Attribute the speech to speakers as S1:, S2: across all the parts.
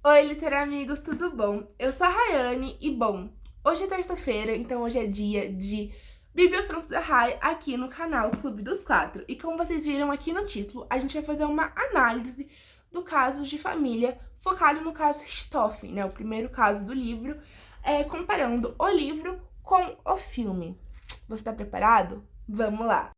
S1: Oi, Literamigos, tudo bom? Eu sou a Rayane e, bom, hoje é terça-feira, então hoje é dia de Bibliocanto da Rai aqui no canal Clube dos Quatro. E como vocês viram aqui no título, a gente vai fazer uma análise do caso de família, focado no caso Richthofen, né? O primeiro caso do livro, comparando o livro com o filme. Você tá preparado? Vamos lá!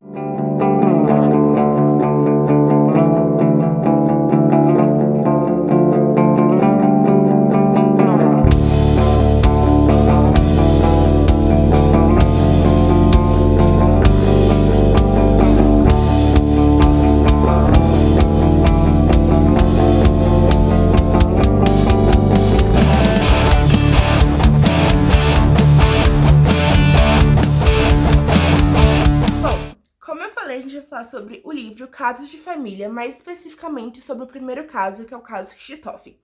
S1: A gente vai falar sobre o livro Casos de Família, mais especificamente sobre o primeiro caso, que é o caso Richthofen.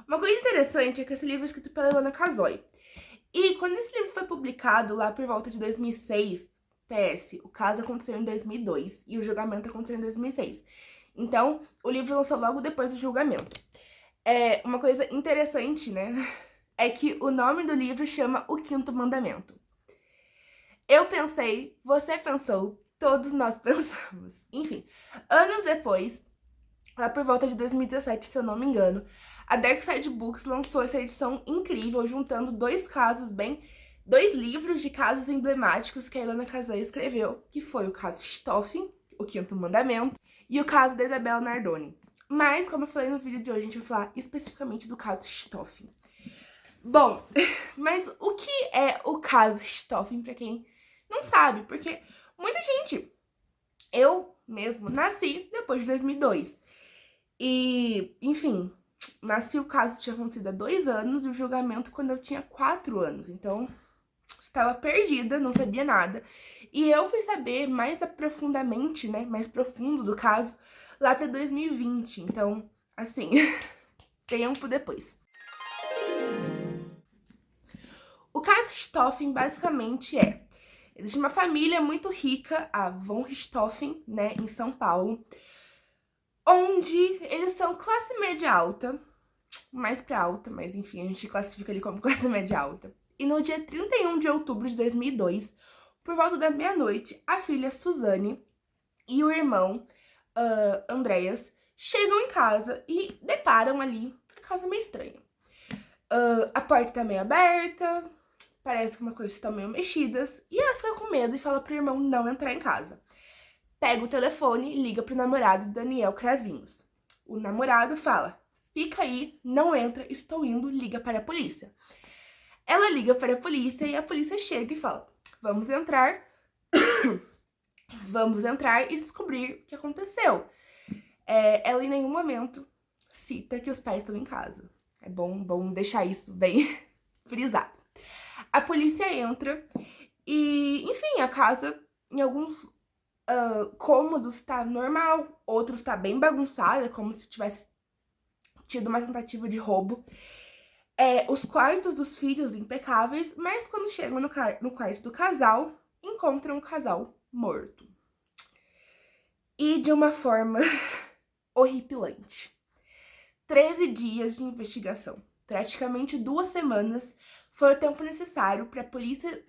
S1: Uma coisa interessante é que esse livro é escrito pela Ilana Kasoy. E quando esse livro foi publicado, lá por volta de 2006, PS, o caso aconteceu em 2002 e o julgamento aconteceu em 2006. Então, o livro lançou logo depois do julgamento. Uma coisa interessante, né, é que o nome do livro chama O Quinto Mandamento. Eu pensei, você pensou, todos nós pensamos. Enfim, anos depois, lá por volta de 2017, se eu não me engano, a Dark Side Books lançou essa edição incrível, juntando dois livros de casos emblemáticos que a Ilana Kasoy escreveu, que foi o caso Richthofen, O Quinto Mandamento, e o caso da Isabella Nardoni. Mas, como eu falei no vídeo de hoje, a gente vai falar especificamente do caso Richthofen. Bom, mas o que é o caso Richthofen, pra quem não sabe? Porque muita gente... Eu mesmo nasci depois de 2002. E, enfim, nasci, o caso tinha acontecido há 2 anos e o julgamento quando eu tinha 4 anos. Então, estava perdida, não sabia nada. E eu fui saber mais aprofundamente, né, mais profundo do caso, lá para 2020. Então, assim, tempo depois. O caso Richthofen basicamente existe uma família muito rica, a von Richthofen, né, em São Paulo, onde eles são classe média alta, mais pra alta, mas enfim, a gente classifica ele como classe média alta. E no dia 31 de outubro de 2002, por volta da meia-noite, a filha Suzane e o irmão Andreas chegam em casa e deparam ali a casa meio estranha. A porta tá meio aberta, parece que uma coisa está meio mexidas, e ela fica com medo e fala pro irmão não entrar em casa. Pega o telefone e liga pro namorado Daniel Cravinhos. O namorado fala, fica aí, não entra, estou indo, liga para a polícia. Ela liga para a polícia e a polícia chega e fala, vamos entrar, vamos entrar e descobrir o que aconteceu. Ela em nenhum momento cita que os pais estão em casa. É bom deixar isso bem frisado. A polícia entra e, enfim, a casa, em alguns cômodos tá normal, outros tá bem bagunçada, como se tivesse tido uma tentativa de roubo. Os quartos dos filhos impecáveis, mas quando chegam no quarto do casal, encontram o casal morto. E de uma forma horripilante. 13 dias de investigação, praticamente 2 semanas, foi o tempo necessário para a polícia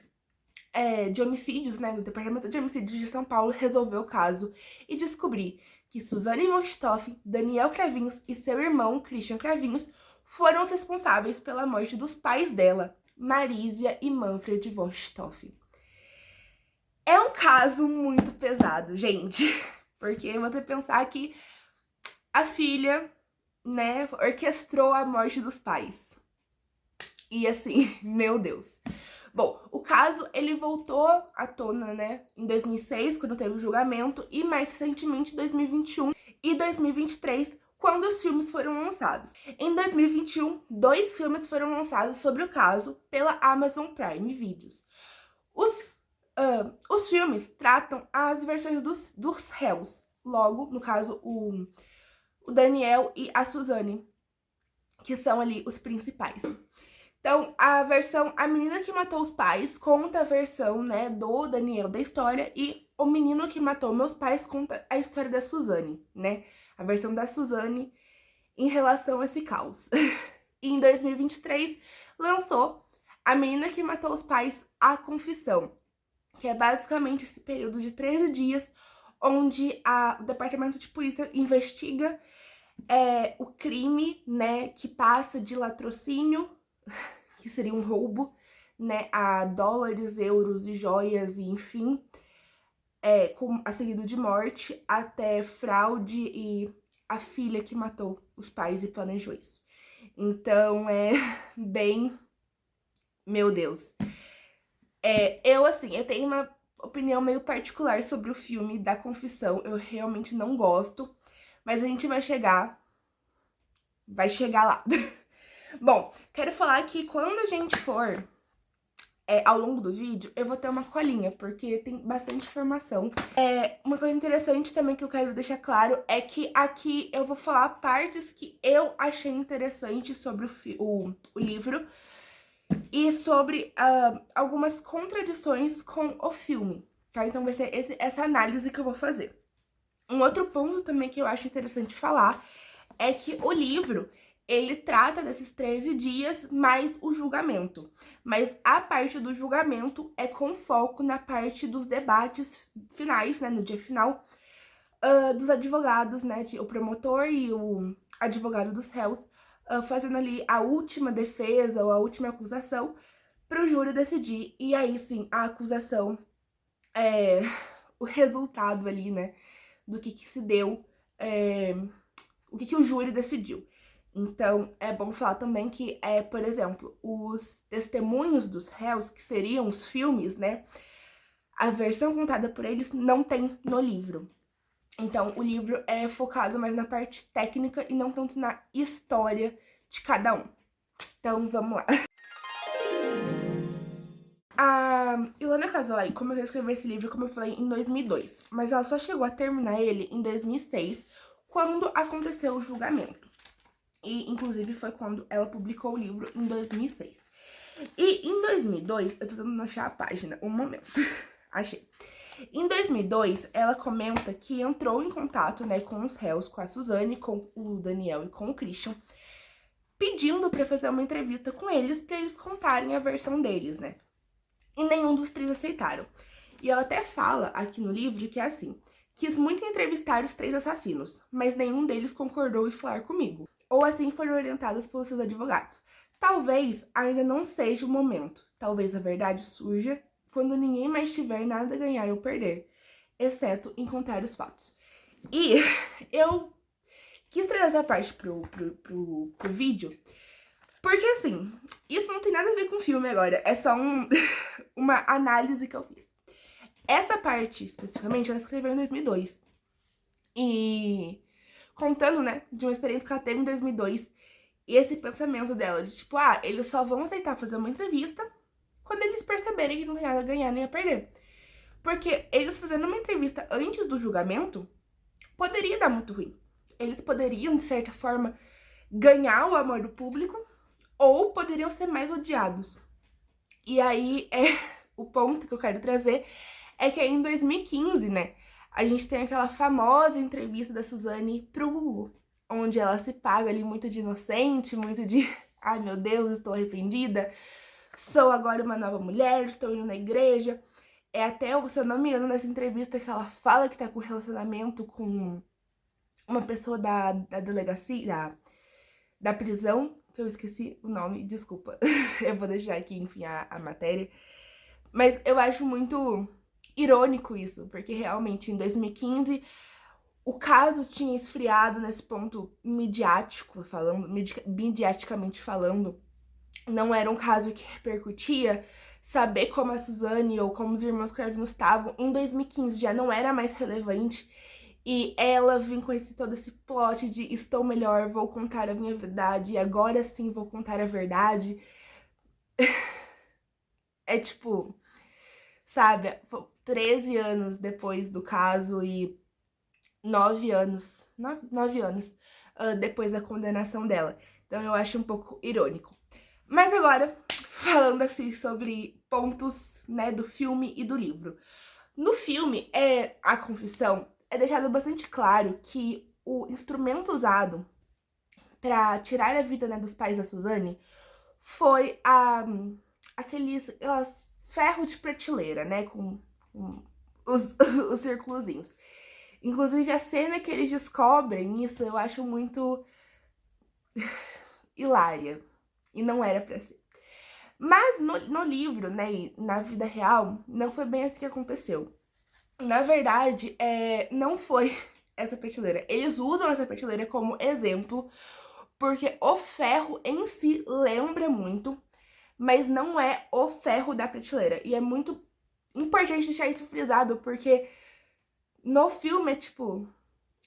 S1: de homicídios, né, do Departamento de Homicídios de São Paulo, resolver o caso e descobrir que Suzane von Richthofen, Daniel Cravinhos e seu irmão, Christian Cravinhos, foram os responsáveis pela morte dos pais dela, Marisia e Manfred von Richthofen. É um caso muito pesado, gente, porque você pensar que a filha, né, orquestrou a morte dos pais. E assim, meu Deus. Bom, o caso, ele voltou à tona, né, em 2006, quando teve o julgamento, e mais recentemente em 2021 e 2023, quando os filmes foram lançados. Em 2021, 2 filmes foram lançados sobre o caso pela Amazon Prime Videos. Os filmes tratam as versões dos réus, logo, no caso, o Daniel e a Suzane, que são ali os principais. Então, a menina que matou os pais conta a versão, né, do Daniel da história, e o menino que matou meus pais conta a história da Suzane, né, a versão da Suzane em relação a esse caos. E em 2023, lançou A Menina que Matou os Pais, A Confissão, que é basicamente esse período de 13 dias onde o Departamento de Polícia investiga o crime, né, que passa de latrocínio, que seria um roubo, né, a dólares, euros e joias, e enfim, a seguido de morte, até fraude e a filha que matou os pais e planejou isso. Então, é bem... Meu Deus. Eu tenho uma opinião meio particular sobre o filme da Confissão. Eu realmente não gosto, mas a gente vai chegar lá. Bom, quero falar que quando a gente for ao longo do vídeo, eu vou ter uma colinha, porque tem bastante informação. Uma coisa interessante também que eu quero deixar claro é que aqui eu vou falar partes que eu achei interessantes sobre o livro e sobre algumas contradições com o filme, tá? Então vai ser essa análise que eu vou fazer. Um outro ponto também que eu acho interessante falar é que o livro, ele trata desses 13 dias mais o julgamento. Mas a parte do julgamento é com foco na parte dos debates finais, né, no dia final, dos advogados, né, o promotor e o advogado dos réus, fazendo ali a última defesa ou a última acusação para o júri decidir. E aí, sim, a acusação, o resultado ali, né, do que se deu, o que o júri decidiu. Então, é bom falar também que, por exemplo, os testemunhos dos réus, que seriam os filmes, né, a versão contada por eles não tem no livro. Então, o livro é focado mais na parte técnica e não tanto na história de cada um. Então, vamos lá. A Ilana Casoy começou a escrever esse livro, como eu falei, em 2002. Mas ela só chegou a terminar ele em 2006, quando aconteceu o julgamento. E, inclusive, foi quando ela publicou o livro, em 2006. E, em 2002, eu tô tentando achar a página, um momento. Achei. Em 2002, ela comenta que entrou em contato, né, com os réus, com a Suzane, com o Daniel e com o Christian, pedindo pra fazer uma entrevista com eles, pra eles contarem a versão deles, né? E nenhum dos três aceitaram. E ela até fala aqui no livro que é assim: quis muito entrevistar os 3 assassinos, mas nenhum deles concordou em falar comigo. Ou assim foram orientadas pelos seus advogados. Talvez ainda não seja o momento. Talvez a verdade surja quando ninguém mais tiver nada a ganhar ou perder, exceto encontrar os fatos. E eu quis trazer essa parte pro vídeo, porque assim, isso não tem nada a ver com o filme agora, é só uma análise que eu fiz. Essa parte, especificamente, ela escreveu em 2002. E contando, né, de uma experiência que ela teve em 2002, e esse pensamento dela de tipo, eles só vão aceitar fazer uma entrevista quando eles perceberem que não tem nada a ganhar nem a perder. Porque eles fazendo uma entrevista antes do julgamento, poderia dar muito ruim. Eles poderiam, de certa forma, ganhar o amor do público, ou poderiam ser mais odiados. E aí, o ponto que eu quero trazer é que aí em 2015, né, a gente tem aquela famosa entrevista da Suzane pro Gugu, onde ela se paga ali muito de inocente, muito de ai meu Deus, estou arrependida, sou agora uma nova mulher, estou indo na igreja. Até, se eu não me engano, nessa entrevista que ela fala que tá com relacionamento com uma pessoa da delegacia, da prisão, que eu esqueci o nome, desculpa. Eu vou deixar aqui, enfim, a matéria. Mas eu acho muito irônico isso, porque realmente em 2015 o caso tinha esfriado nesse ponto midiaticamente falando. Não era um caso que repercutia. Saber como a Suzane ou como os irmãos Cravinhos estavam em 2015 já não era mais relevante. E ela vem com todo esse plot de estou melhor, vou contar a minha verdade, e agora sim vou contar a verdade. É tipo, sabe, 13 anos depois do caso e 9 anos depois da condenação dela. Então eu acho um pouco irônico. Mas agora, falando assim sobre pontos, né, do filme e do livro. No filme, A Confissão, é deixado bastante claro que o instrumento usado pra tirar a vida, né, dos pais da Suzane foi aqueles ferros de prateleira, né, com os círculozinhos. Inclusive, a cena que eles descobrem isso, eu acho muito hilária. E não era pra ser. Mas no livro, né, e na vida real, não foi bem assim que aconteceu. Na verdade, não foi essa prateleira. Eles usam essa prateleira como exemplo, porque o ferro em si lembra muito, mas não é o ferro da prateleira. E é muito importante deixar isso frisado, porque no filme é tipo,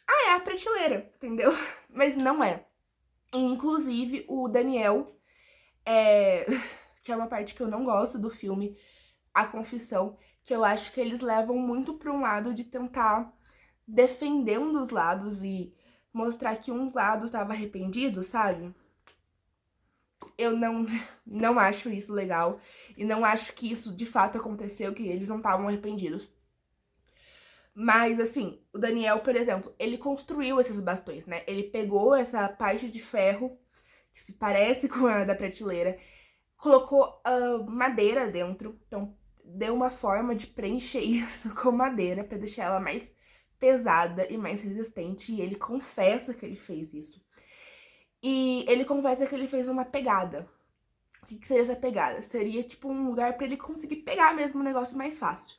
S1: é a prateleira, entendeu? Mas não é. Inclusive, o Daniel, que é uma parte que eu não gosto do filme, a confissão, que eu acho que eles levam muito para um lado de tentar defender um dos lados e mostrar que um lado estava arrependido, sabe? Eu não acho isso legal e não acho que isso de fato aconteceu, que eles não estavam arrependidos. Mas, assim, o Daniel, por exemplo, ele construiu esses bastões, né? Ele pegou essa parte de ferro, que se parece com a da prateleira, colocou madeira dentro, então deu uma forma de preencher isso com madeira pra deixar ela mais pesada e mais resistente, e ele confessa que ele fez isso. E ele confessa que ele fez uma pegada. O que seria essa pegada? Seria tipo um lugar pra ele conseguir pegar mesmo o negócio mais fácil.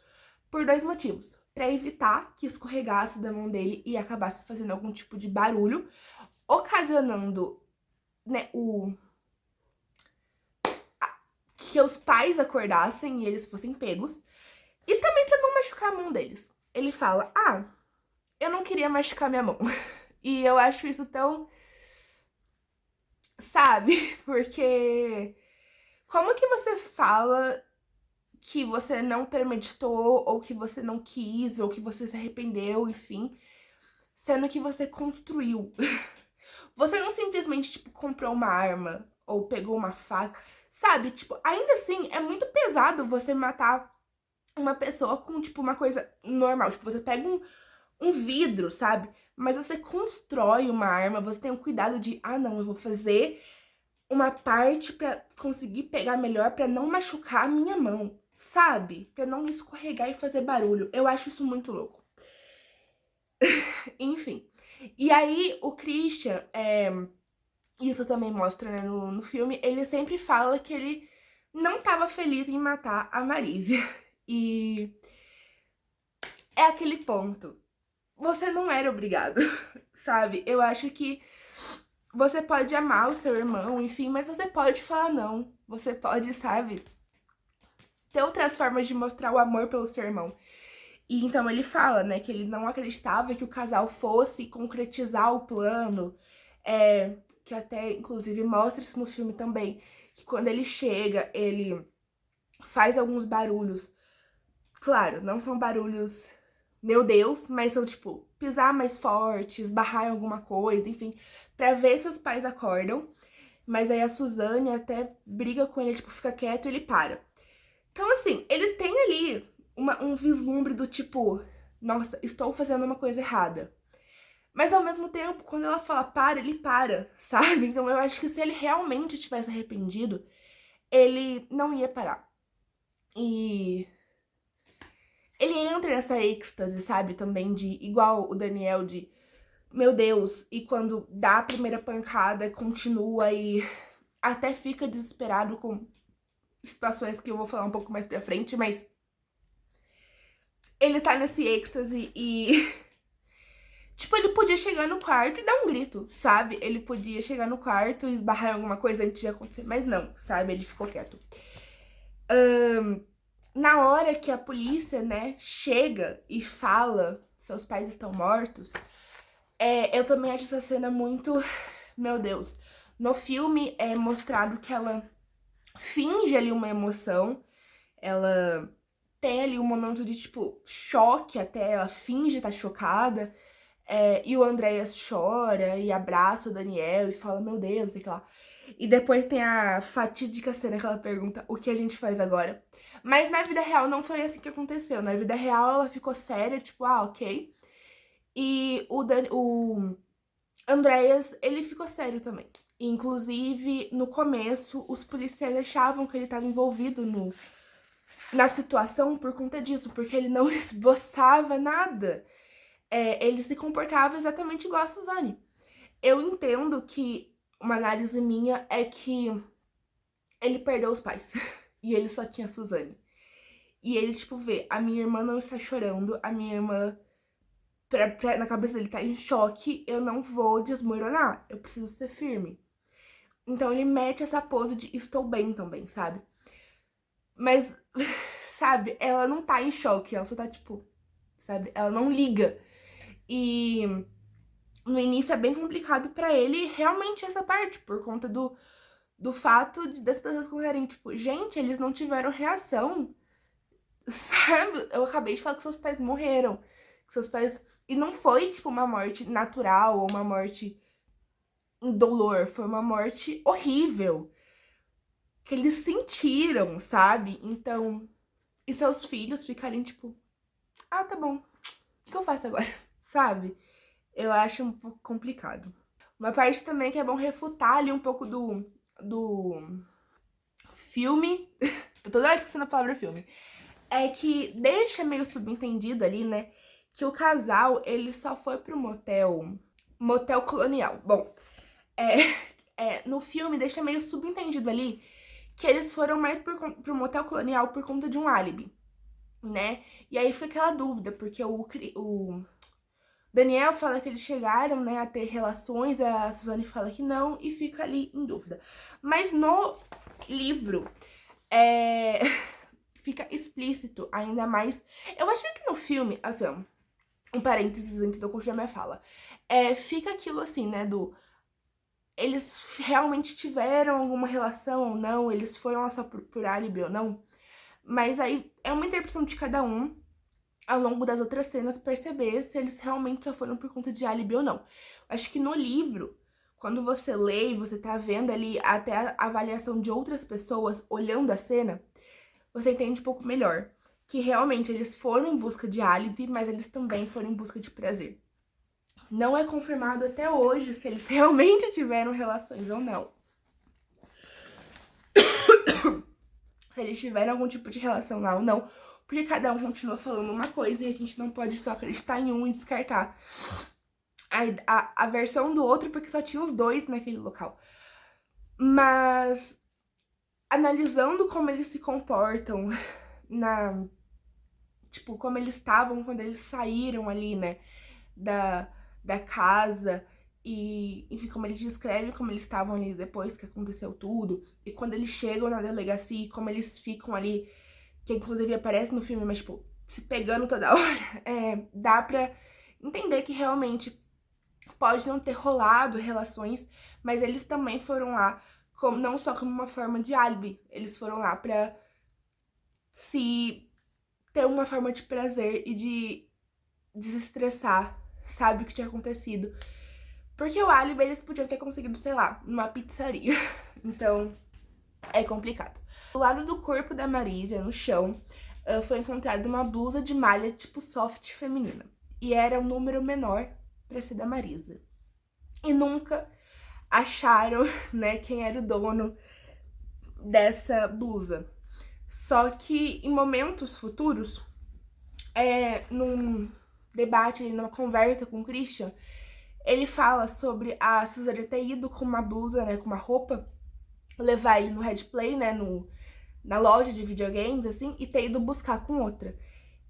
S1: Por dois motivos. Pra evitar que escorregasse da mão dele e acabasse fazendo algum tipo de barulho, ocasionando, né, que os pais acordassem e eles fossem pegos. E também pra não machucar a mão deles. Ele fala, eu não queria machucar minha mão. E eu acho isso tão... Sabe? Porque... Como que você fala que você não premeditou, ou que você não quis, ou que você se arrependeu, enfim, sendo que você construiu? Você não simplesmente, tipo, comprou uma arma, ou pegou uma faca, sabe? Tipo, ainda assim, é muito pesado você matar uma pessoa com, tipo, uma coisa normal. Tipo, você pega um vidro, sabe? Mas você constrói uma arma, você tem o cuidado de, não, eu vou fazer uma parte pra conseguir pegar melhor, pra não machucar a minha mão, sabe? Pra não me escorregar e fazer barulho. Eu acho isso muito louco. Enfim. E aí, o Christian, isso também mostra, né, no filme, ele sempre fala que ele não tava feliz em matar a Marise. E é aquele ponto. Você não era obrigado, sabe? Eu acho que você pode amar o seu irmão, enfim, mas você pode falar não. Você pode, sabe, ter outras formas de mostrar o amor pelo seu irmão. E então ele fala, né, que ele não acreditava que o casal fosse concretizar o plano, que até, inclusive, mostra isso no filme também, que quando ele chega, ele faz alguns barulhos. Claro, não são barulhos, meu Deus, mas são, tipo, pisar mais forte, esbarrar em alguma coisa, enfim, pra ver se os pais acordam. Mas aí a Suzane até briga com ele, tipo, fica quieto e ele para. Então, assim, ele tem ali um vislumbre do tipo, nossa, estou fazendo uma coisa errada. Mas ao mesmo tempo, quando ela fala para, ele para, sabe? Então eu acho que se ele realmente tivesse arrependido, ele não ia parar. E ele entra nessa êxtase, sabe? Também de, igual o Daniel, de meu Deus, e quando dá a primeira pancada, continua e até fica desesperado com situações que eu vou falar um pouco mais pra frente, mas ele tá nesse êxtase e tipo, ele podia chegar no quarto e dar um grito, sabe? Ele podia chegar no quarto e esbarrar em alguma coisa antes de acontecer, mas não, sabe? Ele ficou quieto. Na hora que a polícia, né, chega e fala seus pais estão mortos, eu também acho essa cena muito... Meu Deus. No filme é mostrado que ela finge ali uma emoção, ela tem ali um momento de, tipo, choque até, ela finge estar chocada, e o Andreas chora e abraça o Daniel e fala, meu Deus, sei lá. E depois tem a fatídica cena que ela pergunta, o que a gente faz agora? Mas na vida real não foi assim que aconteceu. Na vida real ela ficou séria, tipo, ok. E o Andreas, ele ficou sério também. Inclusive, no começo, os policiais achavam que ele estava envolvido na situação por conta disso, porque ele não esboçava nada. Ele se comportava exatamente igual a Suzane. Eu entendo que uma análise minha é que ele perdeu os pais e ele só tinha a Suzane. E ele, tipo, vê, a minha irmã não está chorando, a minha irmã, na cabeça dele, tá em choque, eu não vou desmoronar, eu preciso ser firme. Então ele mete essa pose de estou bem também, sabe? Mas, sabe, ela não tá em choque, ela só tá, tipo, sabe? Ela não liga. E no início é bem complicado pra ele realmente essa parte, por conta do fato das pessoas considerarem, tipo, gente, eles não tiveram reação. Sabe? Eu acabei de falar que seus pais morreram. Que seus pais. E não foi, tipo, uma morte natural ou uma morte indolor. Foi uma morte horrível. Que eles sentiram, sabe? Então. E seus filhos ficarem, tipo. Ah, tá bom. O que eu faço agora? Sabe? Eu acho um pouco complicado. Uma parte também que é bom refutar ali um pouco do filme. Tô toda hora esquecendo a palavra filme. É que deixa meio subentendido ali, né, que o casal, ele só foi pro motel colonial. Bom, no filme deixa meio subentendido ali que eles foram mais pro motel colonial por conta de um álibi, né? E aí foi aquela dúvida, porque o Daniel fala que eles chegaram, né, a ter relações, a Suzane fala que não, e fica ali em dúvida. Mas no livro, fica explícito ainda mais. Eu acho que no filme, assim, um parênteses antes de eu continuar minha fala, fica aquilo assim, né, eles realmente tiveram alguma relação ou não, eles foram lá só por álibi ou não, mas aí é uma interpretação de cada um ao longo das outras cenas perceber se eles realmente só foram por conta de álibi ou não. Acho que no livro, quando você lê e você tá vendo ali até a avaliação de outras pessoas olhando a cena, você entende um pouco melhor que realmente eles foram em busca de álibi, mas eles também foram em busca de prazer. Não é confirmado até hoje se eles realmente tiveram relações ou não. Se eles tiveram algum tipo de relação lá ou não, porque cada um continua falando uma coisa e a gente não pode só acreditar em um e descartar a versão do outro, porque só tinha os dois naquele local. Mas analisando como eles se comportam tipo, como eles estavam quando eles saíram ali, né, da casa, e, enfim, como eles descrevem como eles estavam ali depois que aconteceu tudo, e quando eles chegam na delegacia, como eles ficam ali, que inclusive aparece no filme, mas, tipo, se pegando toda hora, dá pra entender que realmente pode não ter rolado relações, mas eles também foram lá, não só como uma forma de álibi, eles foram lá pra se ter uma forma de prazer e de desestressar, sabe, o que tinha acontecido. Porque o álibi eles podiam ter conseguido, sei lá, numa pizzaria. Então, é complicado. Do lado do corpo da Marisa, no chão, foi encontrada uma blusa de malha tipo soft feminina. E era um número menor pra ser da Marisa. E nunca acharam, né, quem era o dono dessa blusa. Só que em momentos futuros, num debate, numa conversa com o Christian, ele fala sobre a Suzane ter ido com uma blusa, né, com uma roupa, levar ele no Red Play, né, na loja de videogames, assim, e ter ido buscar com outra.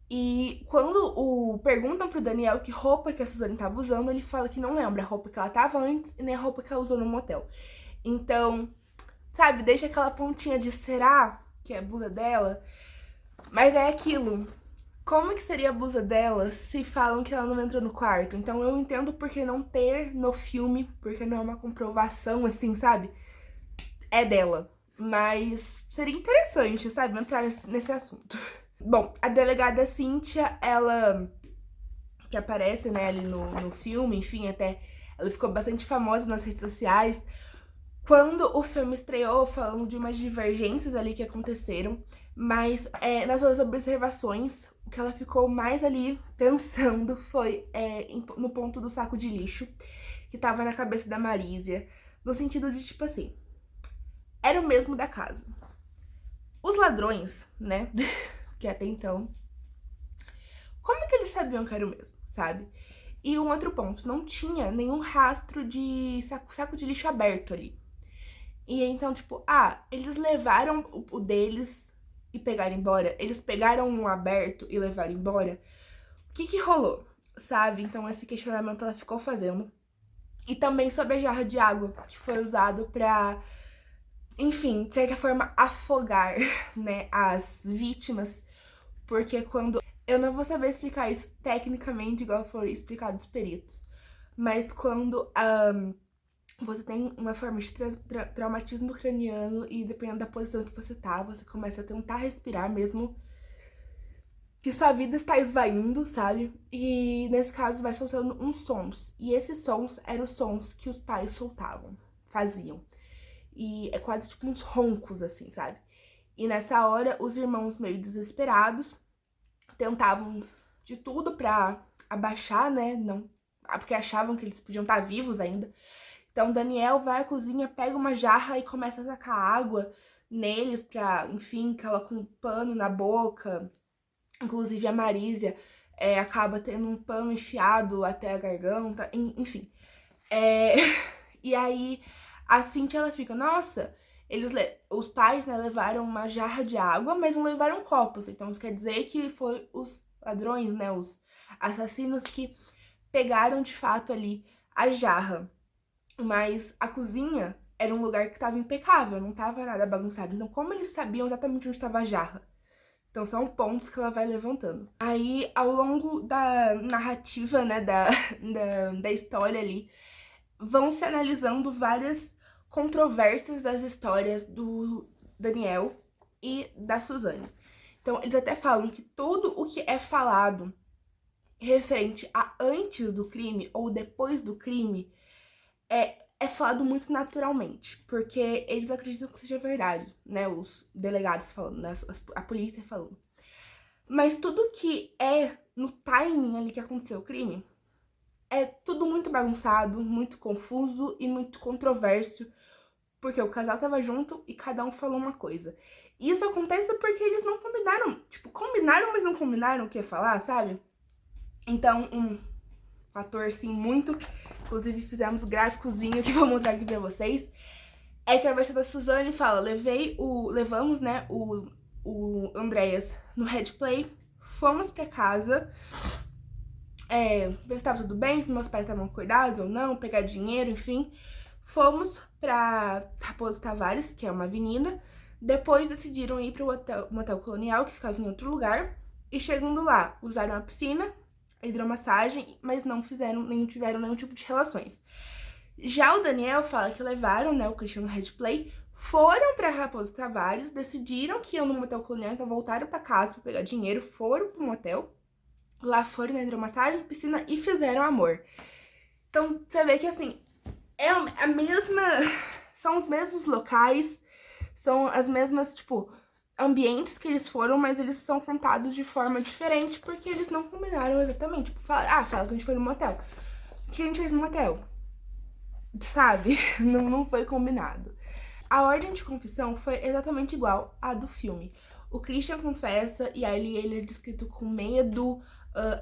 S1: E quando perguntam pro Daniel que roupa que a Suzane tava usando, ele fala que não lembra a roupa que ela tava antes e nem a roupa que ela usou no motel. Então, sabe, deixa aquela pontinha de será que é a blusa dela? Mas é aquilo. Como que seria a blusa dela se falam que ela não entrou no quarto? Então eu entendo por que não ter no filme, porque não é uma comprovação assim, sabe? É dela. Mas seria interessante, sabe, entrar nesse assunto. Bom, a delegada Cíntia, ela que aparece, né, ali no filme, enfim, até ela ficou bastante famosa nas redes sociais. Quando o filme estreou, falando de umas divergências ali que aconteceram, mas nas suas observações, o que ela ficou mais ali pensando foi no ponto do saco de lixo. que tava na cabeça da Marísia, no sentido de, tipo assim, era o mesmo da casa. Os ladrões, né, que até então, como é que eles sabiam que era o mesmo, sabe? E um outro ponto, não tinha nenhum rastro de saco de lixo aberto ali. E então, tipo, eles levaram o deles e pegaram embora? Eles pegaram um aberto e levaram embora? O que rolou, sabe? Então esse questionamento ela ficou fazendo. E também sobre a jarra de água, que foi usado pra, enfim, de certa forma, afogar, né, as vítimas. Porque quando... Eu não vou saber explicar isso tecnicamente, igual foi explicado os peritos. Mas quando você tem uma forma de traumatismo craniano e dependendo da posição que você tá, você começa a tentar respirar mesmo que sua vida está esvaindo, sabe? E nesse caso vai soltando uns sons. E esses sons eram os sons que os pais soltavam, faziam. E é quase tipo uns roncos, assim, sabe? E nessa hora, os irmãos meio desesperados tentavam de tudo pra abaixar, né? Não, porque achavam que eles podiam estar vivos ainda. Então Daniel vai à cozinha, pega uma jarra e começa a tacar água neles pra, enfim, coloca um pano na boca. Inclusive a Marísia acaba tendo um pano enfiado até a garganta, enfim. E aí a Cíntia ela fica, nossa, os pais, né, levaram uma jarra de água, mas não levaram copos. Então isso quer dizer que foi os ladrões, né, os assassinos que pegaram de fato ali a jarra. Mas a cozinha era um lugar que estava impecável, não estava nada bagunçado. Então como eles sabiam exatamente onde estava a jarra? Então são pontos que ela vai levantando. Aí, ao longo da narrativa, né, da história ali, vão se analisando várias controvérsias das histórias do Daniel e da Suzane. Então, eles até falam que tudo o que é falado referente a antes do crime ou depois do crime é falado muito naturalmente, porque eles acreditam que seja verdade, né? Os delegados falando, né? A polícia falando. Mas tudo que é no timing ali que aconteceu o crime é tudo muito bagunçado, muito confuso e muito controverso, porque o casal tava junto e cada um falou uma coisa. E isso acontece porque eles não combinaram, tipo, combinaram, mas não combinaram o que ia falar, sabe? Então, um fator, assim, muito... Inclusive, fizemos um gráficozinho que vou mostrar aqui pra vocês. É que a versão da Suzane fala, levamos, né, o Andreas no headplay, fomos pra casa, ver se estava tudo bem, se meus pais estavam acordados ou não, pegar dinheiro, enfim. Fomos pra Raposo Tavares, que é uma avenida, depois decidiram ir pro motel Colonial, que ficava em outro lugar, e chegando lá, usaram a piscina, a hidromassagem, mas não tiveram nenhum tipo de relações. Já o Daniel fala que levaram, né, o Christian no headplay, foram pra Raposo Tavares, decidiram que iam no motel Colonial, então voltaram pra casa pra pegar dinheiro, foram pro motel, lá foram na hidromassagem, piscina e fizeram amor. Então você vê que assim, é a mesma, são os mesmos locais, são as mesmas, tipo, ambientes que eles foram, mas eles são contados de forma diferente, porque eles não combinaram exatamente. Tipo, fala que a gente foi no motel. O que a gente fez no motel? Sabe? Não foi combinado. A ordem de confissão foi exatamente igual à do filme. O Christian confessa e aí ele é descrito com medo,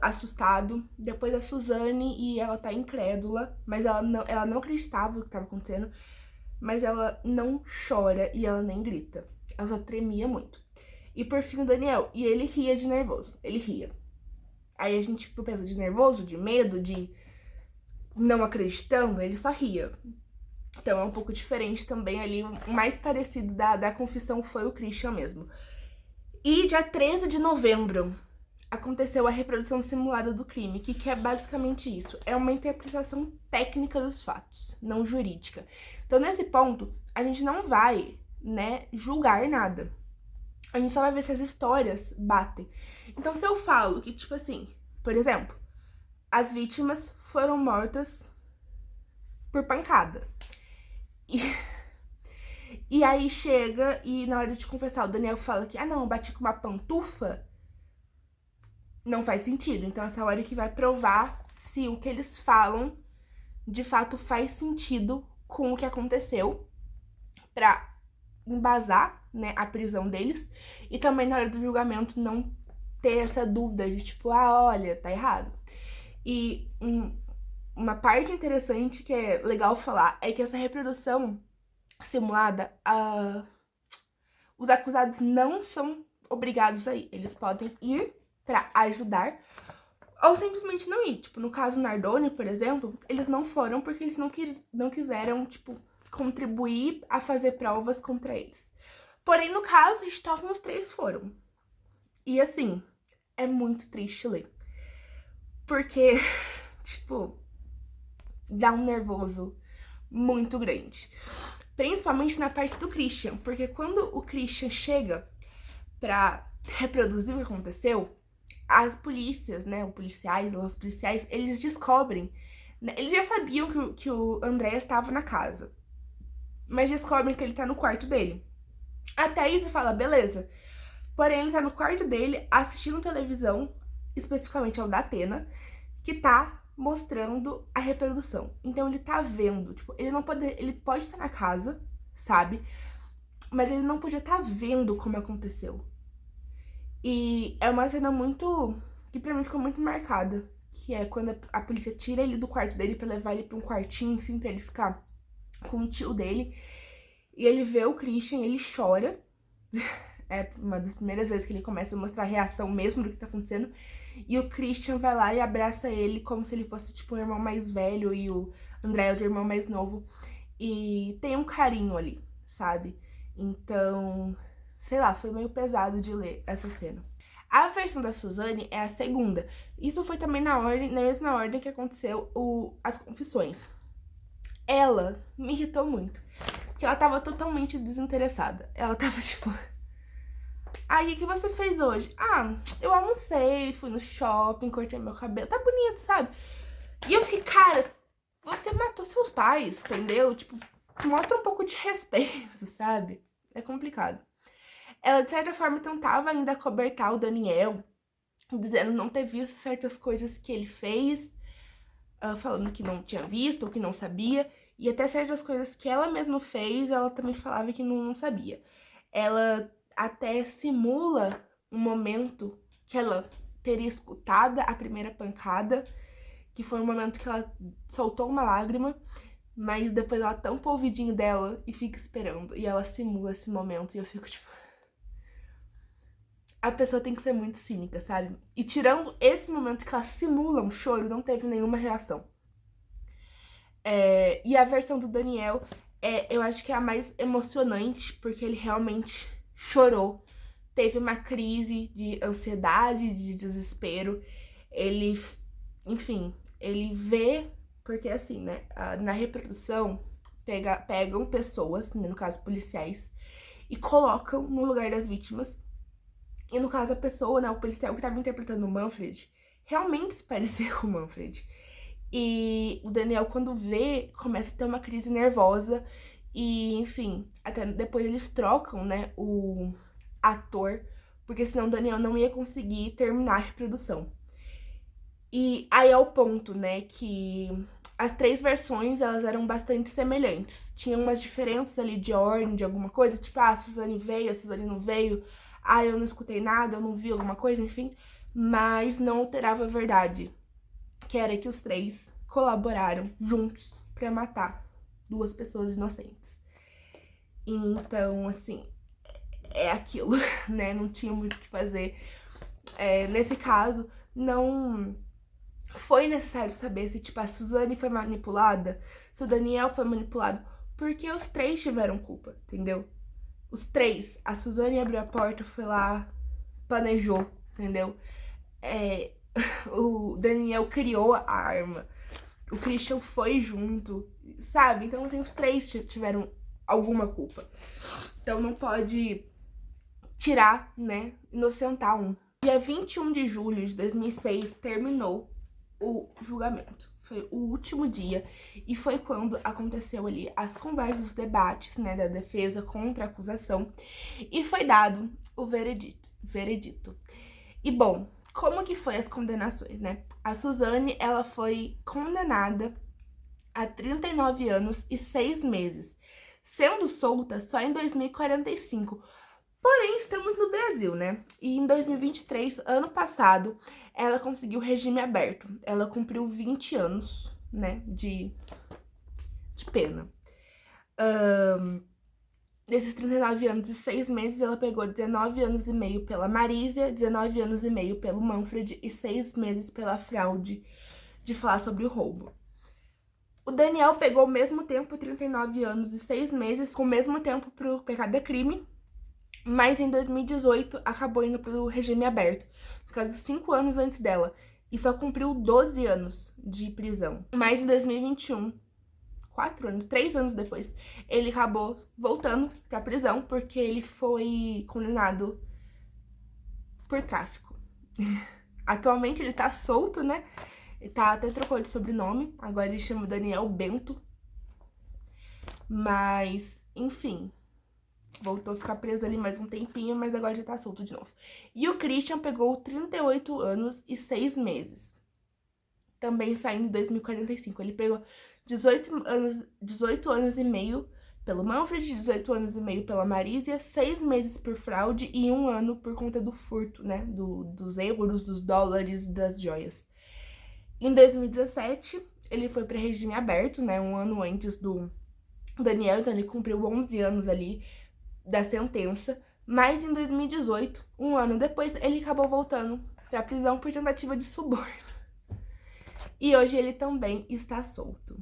S1: assustado. Depois a Suzane e ela tá incrédula, mas ela não acreditava no que estava acontecendo. Mas ela não chora e ela nem grita. Ela só tremia muito. E por fim o Daniel, e ele ria de nervoso. Ele ria. Aí a gente pensa de nervoso, de medo, de não acreditando, ele só ria. Então é um pouco diferente também ali, o mais parecido da confissão foi o Christian mesmo. E dia 13 de novembro aconteceu a reprodução simulada do crime, que é basicamente isso. É uma interpretação técnica dos fatos, não jurídica. Então nesse ponto, a gente não vai, né, julgar nada. A gente só vai ver se as histórias batem. Então se eu falo que, tipo assim, por exemplo, as vítimas foram mortas por pancada. E aí chega e na hora de confessar o Daniel fala que, não, eu bati com uma pantufa, não faz sentido. Então essa hora que vai provar se o que eles falam de fato faz sentido com o que aconteceu pra embasar, né, a prisão deles e também na hora do julgamento não ter essa dúvida de tipo, ah, olha, tá errado. E uma parte interessante que é legal falar é que essa reprodução simulada, os acusados não são obrigados a ir. Eles podem ir pra ajudar ou simplesmente não ir. Tipo, no caso Nardoni, por exemplo, eles não foram porque eles não quiseram, tipo, contribuir a fazer provas contra eles. Porém, no caso, Richthofen, os três foram. E assim, é muito triste ler. Porque, tipo, dá um nervoso muito grande. Principalmente na parte do Christian. Porque quando o Christian chega pra reproduzir o que aconteceu, as polícias, né, os policiais, eles descobrem, né, eles já sabiam que o André estava na casa, mas descobrem que ele tá no quarto dele. Até aí você fala, beleza. Porém, ele tá no quarto dele assistindo televisão, especificamente ao da Atena, que tá mostrando a reprodução. Então ele tá vendo, tipo, ele pode estar na casa, sabe? Mas ele não podia estar vendo como aconteceu. E é uma cena muito, que pra mim ficou muito marcada, que é quando a polícia tira ele do quarto dele pra levar ele pra um quartinho, enfim, pra ele ficar com o tio dele. E ele vê o Christian, ele chora. É uma das primeiras vezes que ele começa a mostrar a reação mesmo do que tá acontecendo. E o Christian vai lá e abraça ele como se ele fosse, tipo, o irmão mais velho e o André é o irmão mais novo. E tem um carinho ali, sabe? Então, sei lá, foi meio pesado de ler essa cena. A versão da Suzane é a segunda. Isso foi também na mesma ordem que aconteceu as confissões. Ela me irritou muito, porque ela tava totalmente desinteressada. Ela tava tipo... Aí, o que você fez hoje? Ah, eu almocei, fui no shopping, cortei meu cabelo. Tá bonito, sabe? E eu fiquei, cara, você matou seus pais, entendeu? Tipo, mostra um pouco de respeito, sabe? É complicado. Ela, de certa forma, tentava ainda acobertar o Daniel, dizendo não ter visto certas coisas que ele fez, falando que não tinha visto ou que não sabia. E até certas coisas que ela mesma fez, ela também falava que não sabia. Ela até simula um momento que ela teria escutado a primeira pancada, que foi um momento que ela soltou uma lágrima, mas depois ela tampa o ouvidinho dela e fica esperando. E ela simula esse momento e eu fico tipo... A pessoa tem que ser muito cínica, sabe? E tirando esse momento que ela simula um choro, não teve nenhuma reação. E a versão do Daniel, eu acho que é a mais emocionante, porque ele realmente chorou. Teve uma crise de ansiedade, de desespero. Ele, enfim, ele vê... Porque assim, né, na reprodução, pegam pessoas, né, no caso policiais, e colocam no lugar das vítimas. E no caso a pessoa, né, o policial que tava interpretando o Manfred, realmente se parecia com o Manfred. E o Daniel, quando vê, começa a ter uma crise nervosa. E, enfim, até depois eles trocam, né, o ator, porque senão o Daniel não ia conseguir terminar a reprodução. E aí é o ponto, né, que as três versões, elas eram bastante semelhantes. Tinha umas diferenças ali de ordem, de alguma coisa, tipo, ah, a Suzane veio, a Suzane não veio, ah, eu não escutei nada, eu não vi alguma coisa, enfim. Mas não alterava a verdade, que era que os três colaboraram juntos pra matar duas pessoas inocentes. Então, assim, é aquilo, né, não tinha muito o que fazer. Nesse caso, não... foi necessário saber se, tipo, a Suzane foi manipulada, se o Daniel foi manipulado, porque os três tiveram culpa, entendeu? Os três. A Suzane abriu a porta, foi lá, planejou, entendeu? O Daniel criou a arma, o Christian foi junto, sabe? Então, assim, os três tiveram alguma culpa. Então, não pode tirar, né, inocentar um. Dia 21 de julho de 2006, terminou o julgamento. Foi o último dia e foi quando aconteceu ali as conversas, os debates, né, da defesa contra a acusação e foi dado o veredito. E bom, como que foi as condenações, né? A Suzane, ela foi condenada a 39 anos e 6 meses, sendo solta só em 2045. Porém, estamos no Brasil, né? E em 2023, ano passado, ela conseguiu regime aberto. Ela cumpriu 20 anos, né, de pena. Desses 39 anos e 6 meses, ela pegou 19 anos e meio pela Marísia, 19 anos e meio pelo Manfred e 6 meses pela fraude de falar sobre o roubo. O Daniel pegou ao mesmo tempo 39 anos e 6 meses, com o mesmo tempo pro pecado é crime, mas em 2018 acabou indo pro regime aberto, por causa de 5 anos antes dela, e só cumpriu 12 anos de prisão. Mas em 2021, 3 anos depois, ele acabou voltando pra prisão, porque ele foi condenado por tráfico. Atualmente ele tá solto, né? Ele até trocou de sobrenome, agora ele chama Daniel Bento. Mas, enfim, voltou a ficar preso ali mais um tempinho, mas agora já tá solto de novo. E o Christian pegou 38 anos e 6 meses, também saindo em 2045. Ele pegou 18 anos e meio pelo Manfred, 18 anos e meio pela Marísia, 6 meses por fraude e 1 ano por conta do furto, né, dos euros, dos dólares, das joias. Em 2017, ele foi para regime aberto, né, um ano antes do Daniel, então ele cumpriu 11 anos ali da sentença, mas em 2018, um ano depois, ele acabou voltando para a prisão por tentativa de suborno. E hoje ele também está solto.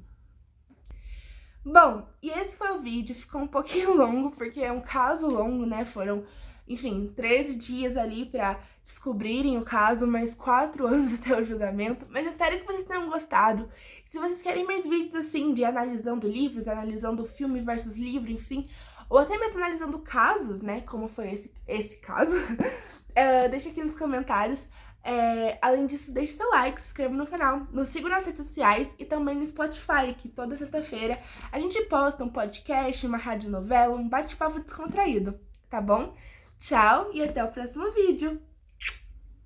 S1: Bom, e esse foi o vídeo, ficou um pouquinho longo, porque é um caso longo, né, foram, enfim, 13 dias ali pra descobrirem o caso, mais 4 anos até o julgamento, mas eu espero que vocês tenham gostado. Se vocês querem mais vídeos assim, de analisando livros, analisando filme versus livro, enfim, ou até mesmo analisando casos, né, como foi esse caso, deixa aqui nos comentários. Além disso, deixe seu like, se inscreva no canal, nos siga nas redes sociais e também no Spotify, que toda sexta-feira a gente posta um podcast, uma radionovela, um bate-papo descontraído, tá bom? Tchau e até o próximo vídeo!